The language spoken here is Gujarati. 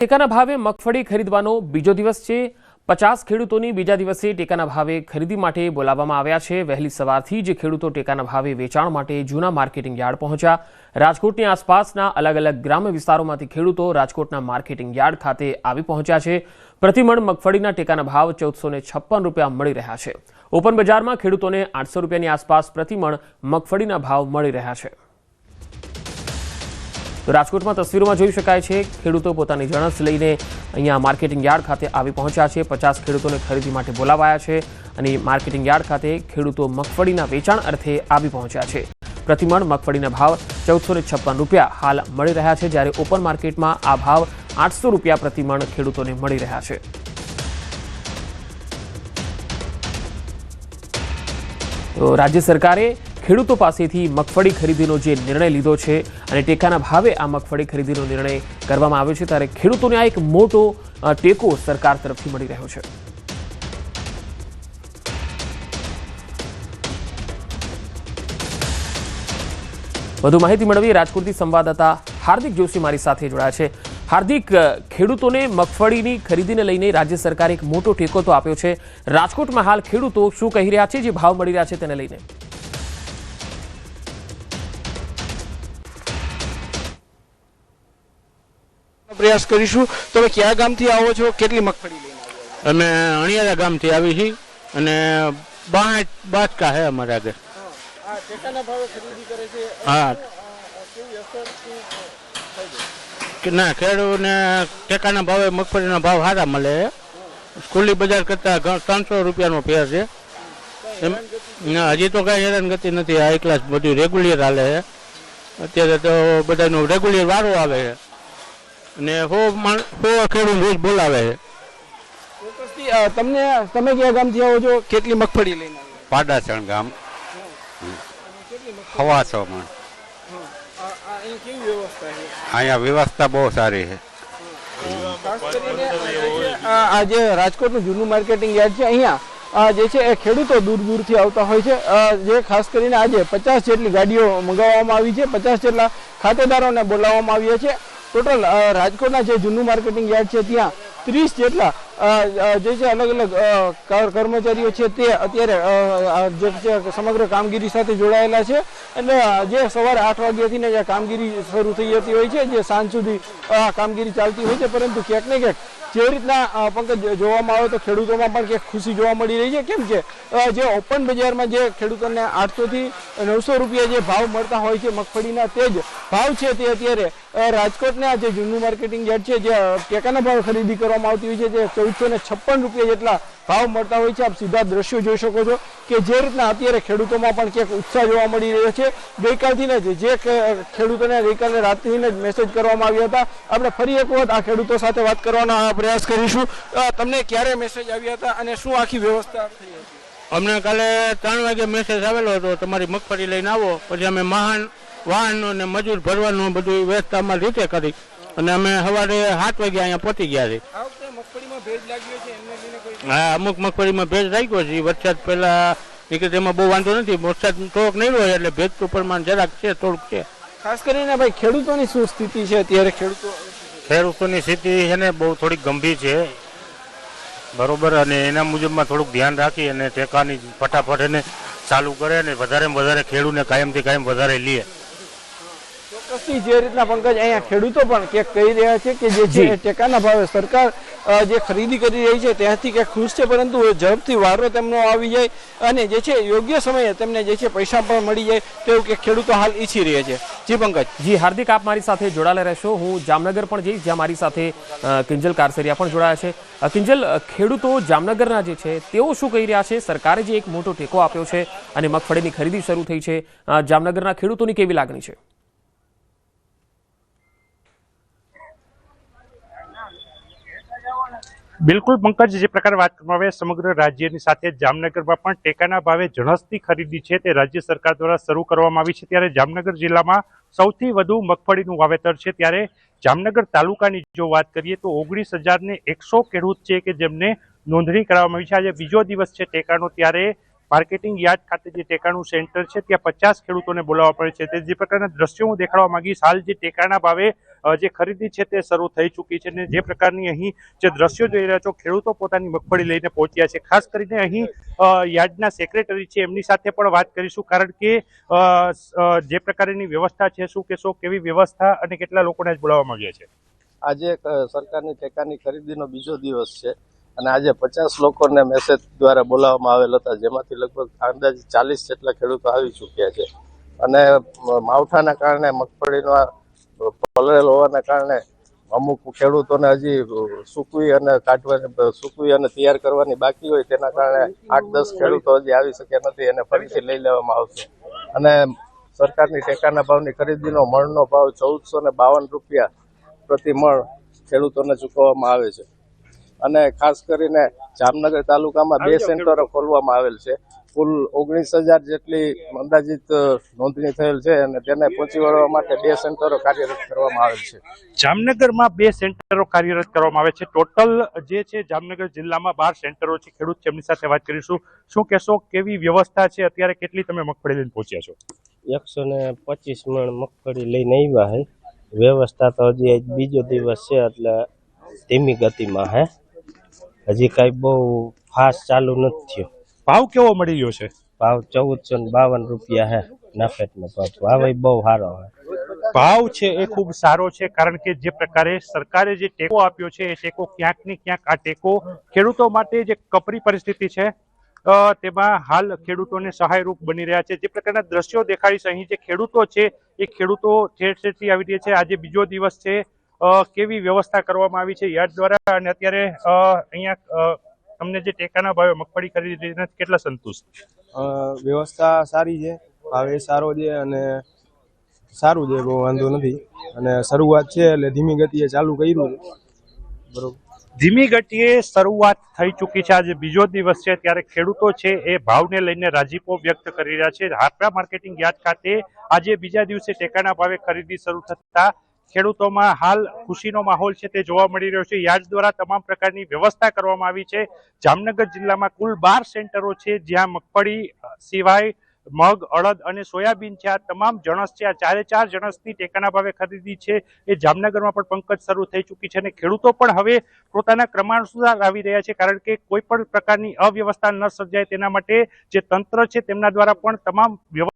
ટેકાના ભાવે મગફળી ખરીદવાનો બીજો દિવસ છે। 50 ખેડૂતોની બીજા દિવસે ટેકાના ભાવે ખરીદી માટે બોલાવવામાં આવ્યા છે। વહેલી સવારથી જ ખેડૂતો ટેકાના ભાવે વેચાણ માટે જૂના માર્કેટિંગ યાર્ડ પહોંચ્યા। રાજકોટની આસપાસના અલગ અલગ ગ્રામ્ય વિસ્તારોમાંથી ખેડૂતો રાજકોટના માર્કેટિંગ યાર્ડ ખાતે આવી પહોંચ્યા છે। પ્રતિમણ મગફળીના ટેકાના ભાવ 1456 રૂપિયા મળી રહ્યા છે। ઓપન બજારમાં ખેડૂતોને 800 રૂપિયાની આસપાસ પ્રતિમણ મગફળીના ભાવ મળી રહ્યા છે। તો રાજકોટમાં તસવીરોમાં જોઈ શકાય છે ખેડૂતો પોતાની જણસ લઈને અહીંયા માર્કેટિંગ યાર્ડ ખાતે આવી પહોંચ્યા છે। 50 ખેડૂતોને ખરીદી માટે બોલાવાયા છે અને માર્કેટિંગ યાર્ડ ખાતે ખેડૂતો મગફળીના વેચાણ અર્થે આવી પહોંચ્યા છે। પ્રતિમણ મગફળીના ભાવ 1456 રૂપિયા હાલ મળી રહ્યા છે, જ્યારે ઓપન માર્કેટમાં આ ભાવ 800 રૂપિયા પ્રતિમણ ખેડૂતોને મળી રહ્યા છે। તો રાજ્ય સરકારે ખેડૂતો પાસેથી મગફળી ખરીદીનો જે નિર્ણય લીધો છે અને ટેકાના ભાવે આ મગફળી ખરીદીનો નિર્ણય કરવામાં આવ્યો છે, ત્યારે ખેડૂતોને આ એક મોટો ટેકો સરકાર તરફથી મળી રહ્યો છે। વધુ માહિતી મેળવી રાજકોટથી સંવાદદાતા હાર્દિક જોશી મારી સાથે જોડાયા છે। હાર્દિક, ખેડૂતોને મગફળીની ખરીદીને લઈને રાજ્ય સરકારે એક મોટો ટેકો તો આપ્યો છે। રાજકોટમાં હાલ ખેડૂતો શું કહી રહ્યા છે, જે ભાવ મળી રહ્યા છે તેને લઈને? પ્રયાસ કરીશું। તમે કયા ગામથી આવો છો, કેટલી મગફળી લઈને આવ્યા? અમે અણિયારા ગામથી આવી છીએ અને બાચકા છે અમારા આગળ। આ ટેકાના ભાવે ખરીદી કરે છે, હા કેવી અસર શું થાય છે? કે ના, ખેડૂતને ટેકાના ભાવે મગફળીના ભાવ સારા મળે છે। સ્કૂલી બજાર કરતા 300 રૂપિયાનો ફેર છે। ના, હજી તો કાંઈ હેરાનગતિ નથી। હાઈ ક્લાસ બધું રેગ્યુલર હાલે છે। અત્યારે તો બધાનો રેગ્યુલર વારો આવે છે અને ખેડૂત રોજ બોલાવે છે। તમે કયા ગામથી આવો છો, કેટલી મગફળી લઈને આવ્યા? પાડાસણ ગામ, ખવાસોમાં। અહીં કેવી વ્યવસ્થા છે? અહીંયા વ્યવસ્થા બહુ સારી છે। ખાસ કરીને આ જે રાજકોટનું જૂનું માર્કેટિંગ યાર્ડ છે, અહીંયા જે છે એ ખેડૂતો દૂર દૂરથી આવતા હોય છે। જે ખાસ કરીને આજે 50 જેટલી ગાડીઓ મંગાવવામાં આવી છે, 50 જેટલા ખાતેદારોને બોલાવવામાં આવ્યા છે। ટોટલ રાજકોટના જે જૂનું માર્કેટિંગ યાર્ડ છે ત્યાં 30 જેટલા જે છે અલગ અલગ કર્મચારીઓ છે તે અત્યારે જે છે સમગ્ર કામગીરી સાથે જોડાયેલા છે। અને જે સવારે 8 વાગ્યાથી ને જે કામગીરી શરૂ થઈ જતી હોય છે, જે સાંજ સુધી કામગીરી ચાલતી હોય છે, પરંતુ ક્યાંક ને ક્યાંક જે રીતના પંકજ જોવામાં આવે તો ખેડૂતોમાં પણ ક્યાંક ખુશી જોવા મળી રહી છે। કેમ કે જે ઓપન બજારમાં જે ખેડૂતોને 800 થી 900 રૂપિયા જે ભાવ મળતા હોય છે મગફળીના, તે જ ભાવ છે તે અત્યારે રાજકોટના જે જૂનું માર્કેટિંગ યાર્ડ છે, જે ટેકાના ભાવ ખરીદી કરવામાં આવતી હોય છે, જે 1456 રૂપિયા જેટલા ભાવ મળતા હોય છે। આપ સીધા દ્રશ્યો જોઈ શકો છો કે જે રીતના અત્યારે ખેડૂતોમાં પણ ક્યાંક ઉત્સાહ જોવા મળી રહ્યો છે। ગઈકાલથી જ જે ખેડૂતોને ગઈકાલે રાતથી જ મેસેજ કરવામાં આવ્યા હતા। આપણે ફરી એક વખત આ ખેડૂતો સાથે વાત કરવાનો પ્રયાસ કરીશું। તમને ક્યારે મેસેજ આવ્યા હતા અને શું આખી વ્યવસ્થા થઈ હતી? અમને કાલે 3 વાગે મેસેજ આવેલો હતો, તમારી મગફળી લઈને આવો। પછી અમે વાહનો ને મજૂર ભરવાનું બધું વ્યવસ્થા અમારી રીતે કરી અને અમે સવારે 7 વાગે અહીંયા પહોંચી ગયા છીએ। આ વખતે મગફળીમાં ભેજ લાગ્યો છે, એમને લઈને કોઈ? હા, અમુક મગફળીમાં ભેજ લાગ્યો છે। વરસાદ પહેલા નીકળે તેમાં બહુ વાંધો નથી, વરસાદ થોડોક નહીં હોય એટલે ભેજનું પ્રમાણ જરાક છે, થોડુંક છે। ખાસ કરીને ભાઈ ખેડૂતોની શું સ્થિતિ છે અત્યારે? ખેડૂતોની સ્થિતિ છે ને બહુ થોડીક ગંભીર છે, બરોબર। અને એના મુજબમાં થોડુંક ધ્યાન રાખી અને ટેકાની ફટાફટ એને ચાલુ કરે અને વધારે ખેડૂતને કાયમથી કાયમ વધારે લે। ચોક્કસથી જે રીતના પંકજ અહીંયા ખેડૂતો પણ ક્યાંક કહી રહ્યા છે કે જે છે ટેકાના ભાવે સરકાર જે ખરીદી કરી રહી છે ત્યાંથી ક્યાંક ખુશ છે, પરંતુ ઝડપથી વારો તેમનો આવી જાય અને જે છે યોગ્ય સમયે તેમને જે છે પૈસા પણ મળી જાય તેવું કે ખેડૂતો હાલ ઈચ્છી રહ્યા છે। જી પંકજ। જી હાર્દિક, આપ મારી સાથે જોડાયેલા રહેશો। હું જામનગર પણ જઈશ, જ્યાં મારી સાથે કિંજલ કારસરિયા પણ જોડાયા છે। કિંજલ, ખેડૂતો જામનગરના જે છે તેઓ શું કહી રહ્યા છે? સરકારે જે એક મોટો ટેકો આપ્યો છે અને મગફળીની ખરીદી શરૂ થઈ છે, જામનગરના ખેડૂતોની કેવી લાગણી છે? બિલકુલ પંકજ, જે પ્રકારે વાત કરવામાં આવે સમગ્ર રાજ્યની સાથે જામનગરમાં પણ ટેકાના ભાવે જણસની ખરીદી છે તે રાજ્ય સરકાર દ્વારા શરૂ કરવામાં આવી છે। ત્યારે જામનગર જિલ્લામાં સૌથી વધુ મગફળીનું વાવેતર છે। ત્યારે જામનગર તાલુકાની જો વાત કરીએ તો 19,100 ખેડૂત છે કે જેમને નોંધણી કરાવવામાં આવી છે। આજે બીજો દિવસ છે ટેકાનો, ત્યારે માર્કેટિંગ યાર્ડ ખાતે જે ટેકાનું સેન્ટર છે ત્યાં 50 ખેડૂતોને બોલાવવા પડે છે। તે જે પ્રકારના દ્રશ્યો હું દેખાડવા માંગીશ, હાલ જે ટેકાના ભાવે જે ખરીદી છે તે શરૂ થઈ ચૂકી છે અને જે પ્રકારની અહીં જે દ્રશ્યો જોઈ રહ્યા છો, ખેડૂતો પોતાની મગફળી લઈને પહોંચ્યા છે. ખાસ કરીને અહીં યાર્ડના સેક્રેટરી છે એમની સાથે પણ વાત કરીશું, કારણ કે જે પ્રકારની વ્યવસ્થા છે, શું કહેશો, કેવી વ્યવસ્થા અને કેટલા લોકોને જ બોલાવવામાં આવ્યા છે? આજે સરકારની ટેકાની ખરીદીનો બીજો દિવસ છે અને આજે 50 લોકોને મેસેજ દ્વારા બોલાવવામાં આવેલ હતા, જેમાંથી લગભગ અંદાજે 40 જેટલા ખેડૂતો આવી ચૂક્યા છે. અને માવઠાના કારણે મગફળીનો પલળેલ હોવાના કારણે અમુક ખેડૂતોને હજી સૂકવી અને તૈયાર કરવાની બાકી હોય, તેના કારણે 8-10 ખેડૂતો હજી આવી શક્યા નથી. એને ફરીથી લઈ લેવામાં આવશે. અને સરકારની ટેકાના ભાવની ખરીદીનો મણનો ભાવ 1452 રૂપિયા પ્રતિ મણ ખેડૂતોને ચૂકવવામાં આવે છે. અને ખાસ કરીને જામનગર તાલુકામાં 2 સેન્ટરો ખોલવામાં આવેલ છે. કુલ 19,000 જેટલી અંદાજિત નોંધણી થયેલ છે અને તેને પહોંચી વળવા માટે 2 સેન્ટરો કાર્યરત કરવામાં આવેલ છે. જામનગરમાં 2 સેન્ટરો કાર્યરત કરવામાં આવે છે. ટોટલ જે છે જામનગર જિલ્લામાં 12 સેન્ટરો છે. ખેડૂત છે એમની સાથે વાત કરીશું. શું કહેશો, કેવી વ્યવસ્થા છે? અત્યારે કેટલી તમે મગફળી લઈને પહોંચ્યા છો? 125 મણ મગફળી લઈને આવ્યા છે. વ્યવસ્થા તો હજી બીજો દિવસ છે એટલે ધીમી ગતિમાં હે, હજી કઈ બહુ ફાસ્ટ ચાલુ નથી થયો. ભાવ કેવો મળી રહ્યો છે? ભાવ 1452 રૂપિયા હે. નાફેટનો ભાવ બહુ સારો હે. ભાવ છે એ ખૂબ સારો છે, કારણ કે જે પ્રકારે સરકારે જે ટેકો આપ્યો છે એ ટેકો ક્યાંક ને ક્યાંક આ ટેકો ખેડૂતો માટે જે કપરી પરિસ્થિતિ છે તેમાં હાલ ખેડૂતોને સહાયરૂપ બની રહ્યા છે. જે પ્રકારના દ્રશ્યો દેખાડીશ, અહીં જે ખેડૂતો છે એ ખેડૂતો ઠેર ઠેરથી આવી રહ્યા છે. આજે બીજો દિવસ છે, કેવી વ્યવસ્થા કરવામાં આવી છે યાર્ડ દ્વારા, અને અત્યારે અહીંયા તમને જે ટેકાના ભાવે મગફળી ખરીદી કેટલા સંતુષ્ટ? વ્યવસ્થા સારી છે, ભાવે સારો છે અને સારું છે, બહુ વાંધો નથી. અને શરૂઆત છે એટલે ધીમી ગતિએ ચાલુ કર્યું છે. બરોબર, ધીમી ગતિએ શરૂઆત થઈ ચૂકી છે. આજે બીજો દિવસ છે ત્યારે ખેડૂતો છે એ ભાવને લઈને રાજીપો વ્યક્ત કરી રહ્યા છે. હાપરા માર્કેટિંગ યાર્ડ ખાતે આજે બીજા દિવસે ટેકાના ભાવે ખરીદી શરૂ થતા ખેડૂતોમાં હાલ ખુશીનો માહોલ છે તે જોવા મળી રહ્યો છે. યાર્ડ દ્વારા તમામ પ્રકારની વ્યવસ્થા કરવામાં આવી છે. જામનગર જિલ્લામાં કુલ 12 સેન્ટરો છે જ્યાં મગફળી સિવાય મગ, અડદ અને સોયાબીન છે, આ તમામ જણસ છે, આ 4 જણસની ટેકાના ભાવે ખરીદી છે એ જામનગરમાં પણ પંકજ શરૂ થઈ ચૂકી છે. અને ખેડૂતો પણ હવે પોતાના ક્રમાનુસાર આવી રહ્યા છે, કારણ કે કોઈ પણ પ્રકારની અવ્યવસ્થા ન સર્જાય તેના માટે જે તંત્ર છે તેમના દ્વારા પણ તમામ